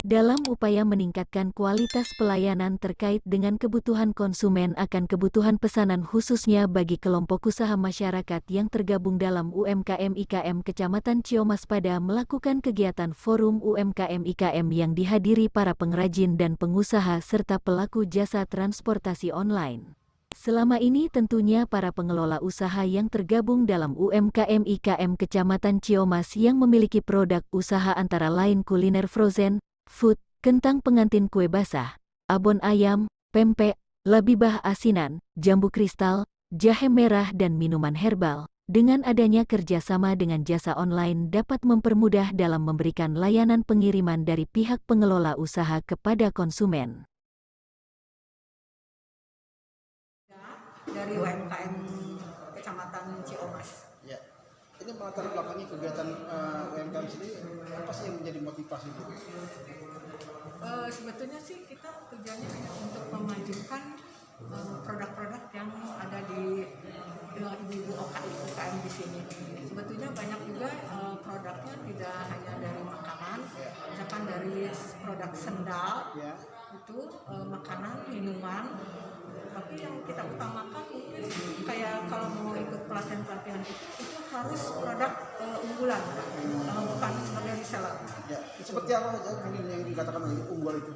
Dalam upaya meningkatkan kualitas pelayanan terkait dengan kebutuhan konsumen akan kebutuhan pesanan khususnya bagi kelompok usaha masyarakat yang tergabung dalam UMKM IKM Kecamatan Ciomas pada melakukan kegiatan Forum UMKM IKM yang dihadiri para pengrajin dan pengusaha serta pelaku jasa transportasi online. Selama ini tentunya para pengelola usaha yang tergabung dalam UMKM IKM Kecamatan Ciomas yang memiliki produk usaha antara lain kuliner frozen, food, kentang pengantin kue basah, abon ayam, pempek, labibah asinan, jambu kristal, jahe merah dan minuman herbal. Dengan adanya kerjasama dengan jasa online dapat mempermudah dalam memberikan layanan pengiriman dari pihak pengelola usaha kepada konsumen. Dari UMKM Kecamatan Ciomas. Ya, ini melatar belakangi kegiatan UMKM sendiri apa sih yang menjadi motivasi itu? Sebetulnya sih kita tujuannya untuk memajukan produk-produk yang ada di ibu-ibu UMKM di sini. Sebetulnya banyak juga produknya tidak hanya dari makanan, misalkan dari produk sendal, itu makanan, minuman. Tapi yang kita utamakan mungkin kayak kalau mau ikut pelatihan itu harus produk unggulan, bukan sebagai reseller. Ya, seperti apa aja yang dikatakan unggul itu?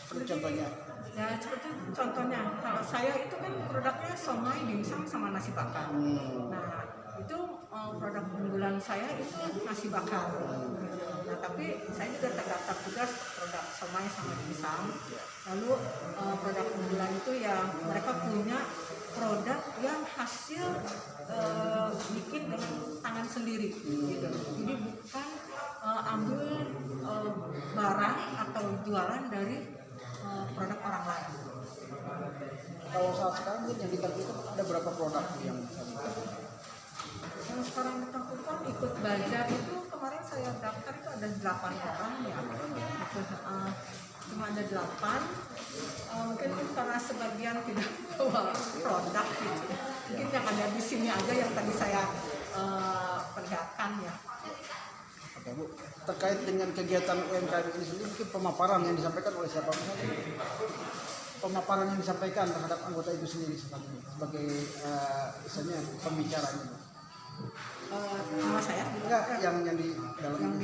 Seperti contohnya? Ya seperti contohnya, kalau saya itu kan produknya somai, dimsum, sama nasi bakar. Nah itu produk unggulan saya itu nasi bakar. Nah tapi saya juga terdaftar juga produk somai sama dimsum. Lalu produk unggulan itu ya mereka punya produk yang hasil bikin dengan tangan sendiri gitu. Jadi bukan ambil barang atau jualan dari produk orang lain. Kalau saat sekarang yang ditampilkan ada berapa produk yang bisa ditampilkan? Yang sekarang ditampilkan ikut bazar itu kemarin saya daftar itu ada 8 orang ya. Itu, cuma ada 8. Mungkin karena sebagian tidak bawa produk gitu. Mungkin yang ada di sini aja yang tadi saya perlihatkan ya. Oke Bu, terkait dengan kegiatan UMKM ini sendiri mungkin pemaparan yang disampaikan oleh siapa saja? Pemaparan yang disampaikan terhadap anggota itu sendiri sebagai misalnya pembicaranya. Nama saya? Enggak, yang di dalam.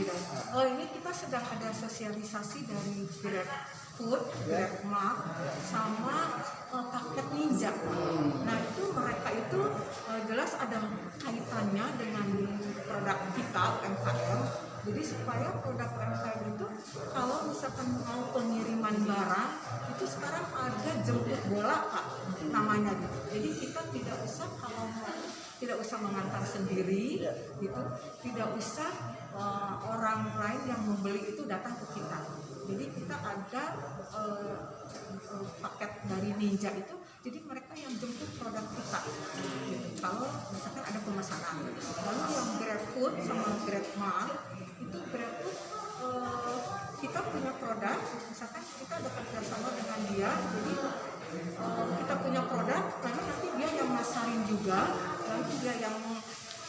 Oh ini kita sedang ada sosialisasi dari GrabFood, GrabMart, sama paket Ninja. Nah itu mereka itu jelas ada kaitannya dengan produk kita UMKM. Jadi supaya produk UMKM itu kalau misalkan mau pengiriman barang itu sekarang ada jemput bola Pak namanya gitu. Jadi kita tidak usah mengantar sendiri gitu, tidak usah orang lain yang membeli itu datang ke kita. Jadi kita ada paket dari Ninja itu, jadi mereka yang jemput produk kita gitu. Kalau misalkan ada pemesanan. Lalu yang GrabFood sama GrabMart itu GrabFood kita punya produk, misalkan kita ada kerjasama dengan dia, jadi kita punya produk, lalu nanti dia yang masarin juga, lalu dia yang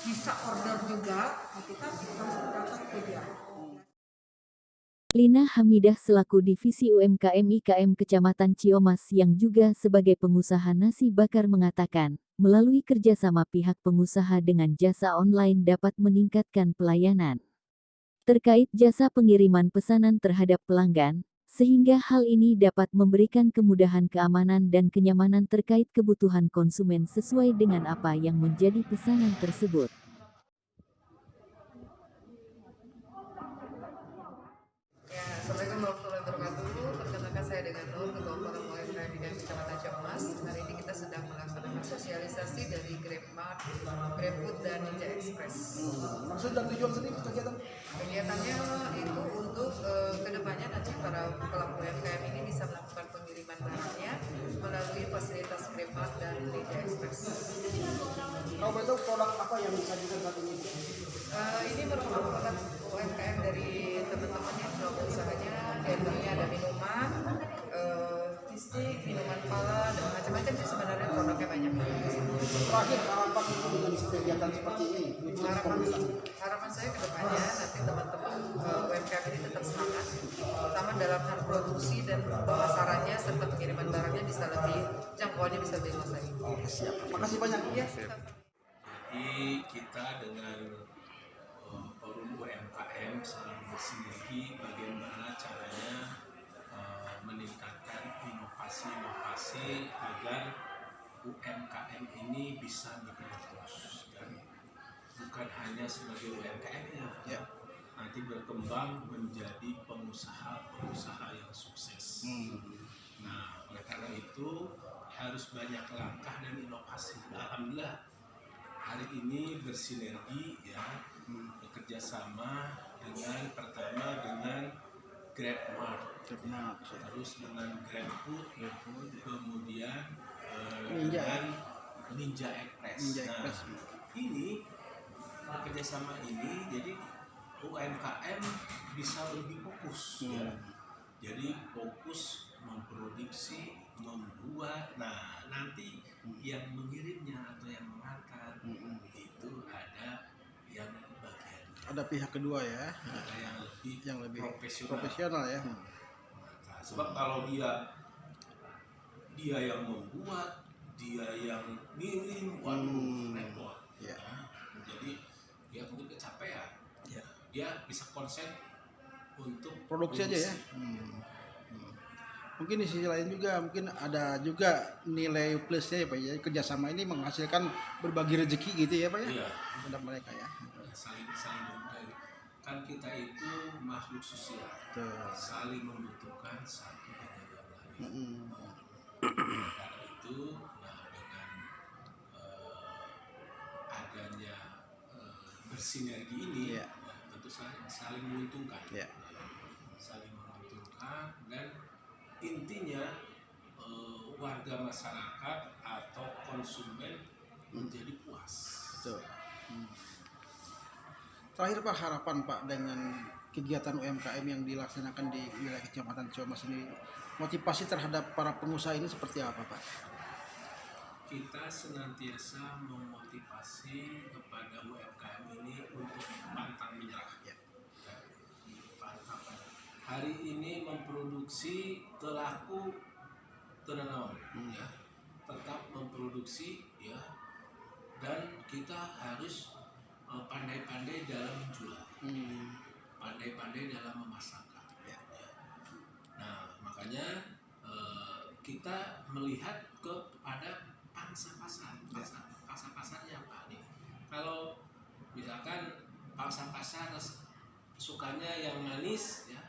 bisa order juga, nah kita langsung datang ke dia. Lina Hamidah selaku Divisi UMKM IKM Kecamatan Ciomas yang juga sebagai pengusaha nasi bakar mengatakan, melalui kerjasama pihak pengusaha dengan jasa online dapat meningkatkan pelayanan terkait jasa pengiriman pesanan terhadap pelanggan, sehingga hal ini dapat memberikan kemudahan keamanan dan kenyamanan terkait kebutuhan konsumen sesuai dengan apa yang menjadi pesanan tersebut. Ya, Assalamualaikum warahmatullahi wabarakatuh. Perkenalkan saya dengan Nur, Ketua Forum UMKM di Kecamatan Ciomas. Hari ini kita sedang melaksanakan sosialisasi dari GrabMart, GrabFood dan Ninja Express. Maksud dan tujuan sendiri kegiatan? Kegiatannya itu untuk kedepannya nanti para pelaku UMKM ini bisa melakukan pengiriman barangnya melalui fasilitas GrabMart dan Ninja Express. Kalau betul produk apa yang disajikan saat ini? Ini merupakan produk UMKM dari teman-teman yang melakukan usahanya, diantaranya ada minuman, fisik, minuman pala, dan macam-macam sih sebenarnya produknya banyak. Terakhir harapan itu dengan kegiatan seperti ini? Harapan saya ke depannya nanti teman-teman UMKM ini tetap semangat, terutama dalam dalam hal produksi dan pemasarannya serta pengiriman barangnya bisa lebih jangkauannya bisa lebih luas lagi. Oke, siap. Makasih banyak. Iya, Jadi kita dengan forum UMKM selalu bersinergi bagaimana caranya meningkatkan inovasi-inovasi agar UMKM ini bisa berkembang terus dan bukan hanya sebagai UMKM ya, nanti berkembang menjadi pengusaha yang sukses. Nah, oleh karena itu harus banyak langkah dan inovasi. Alhamdulillah hari ini bersinergi ya, bekerja sama dengan pertama dengan GrabMart, terus dengan GrabFood, kemudian dengan Ninja Express. Ini bekerja sama ini jadi UMKM bisa lebih fokus ya. Jadi fokus memproduksi, membuat. Nah, nanti yang mengirimnya atau yang mengantar itu ada yang bagian. Ada pihak kedua ya. Ada yang lebih profesional ya. Nah, sebab kalau dia yang membuat, dia yang ngirim, waduh repot. Ya. Nah, jadi dia mungkin kecapean. Ya. Dia bisa konsen untuk Produksi aja ya. Mungkin di sisi lain juga mungkin ada juga nilai plusnya ya Pak ya, kerjasama ini menghasilkan berbagi rezeki gitu ya Pak ya, Iya. kepada mereka ya. saling berbagi. Kan kita itu makhluk sosial, Betul. saling membutuhkan satu dengan yang lain. Mm-mm. Karena itu, nah dengan adanya bersinergi ini, Iya. tentu saling menguntungkan. Iya. Saling menguntungkan dan intinya warga masyarakat atau konsumen menjadi puas. Betul. Terakhir Pak, harapan Pak dengan kegiatan UMKM yang dilaksanakan di wilayah Kecamatan Ciamas ini, motivasi terhadap para pengusaha ini seperti apa Pak? Kita senantiasa memotivasi kepada UMKM ini untuk pantang menyerah. Ya. Hari ini memproduksi telaku tenanawan, ya, tetap memproduksi ya, dan kita harus pandai-pandai dalam menjual, pandai-pandai dalam memasarkan. Ya. Nah, makanya kita melihat kepada pangsa pasar, pasarnya apa nih? Kalau misalkan pangsa pasar sukanya yang manis, ya.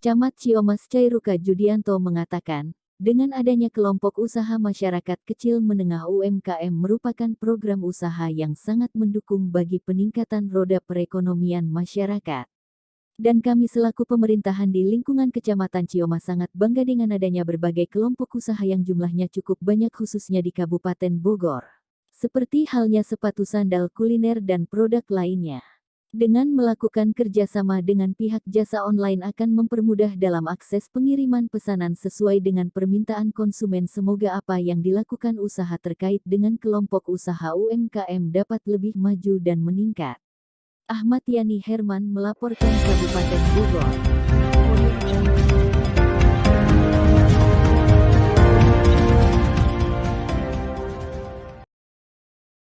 Camat Ciamas Cairuka Judianto mengatakan, dengan adanya kelompok usaha masyarakat kecil menengah UMKM merupakan program usaha yang sangat mendukung bagi peningkatan roda perekonomian masyarakat. Dan kami selaku pemerintahan di lingkungan Kecamatan Ciamas sangat bangga dengan adanya berbagai kelompok usaha yang jumlahnya cukup banyak khususnya di Kabupaten Bogor. Seperti halnya sepatu sandal kuliner dan produk lainnya. Dengan melakukan kerjasama dengan pihak jasa online akan mempermudah dalam akses pengiriman pesanan sesuai dengan permintaan konsumen. Semoga apa yang dilakukan usaha terkait dengan kelompok usaha UMKM dapat lebih maju dan meningkat. Ahmad Yani Herman melaporkan Kabupaten Bogor.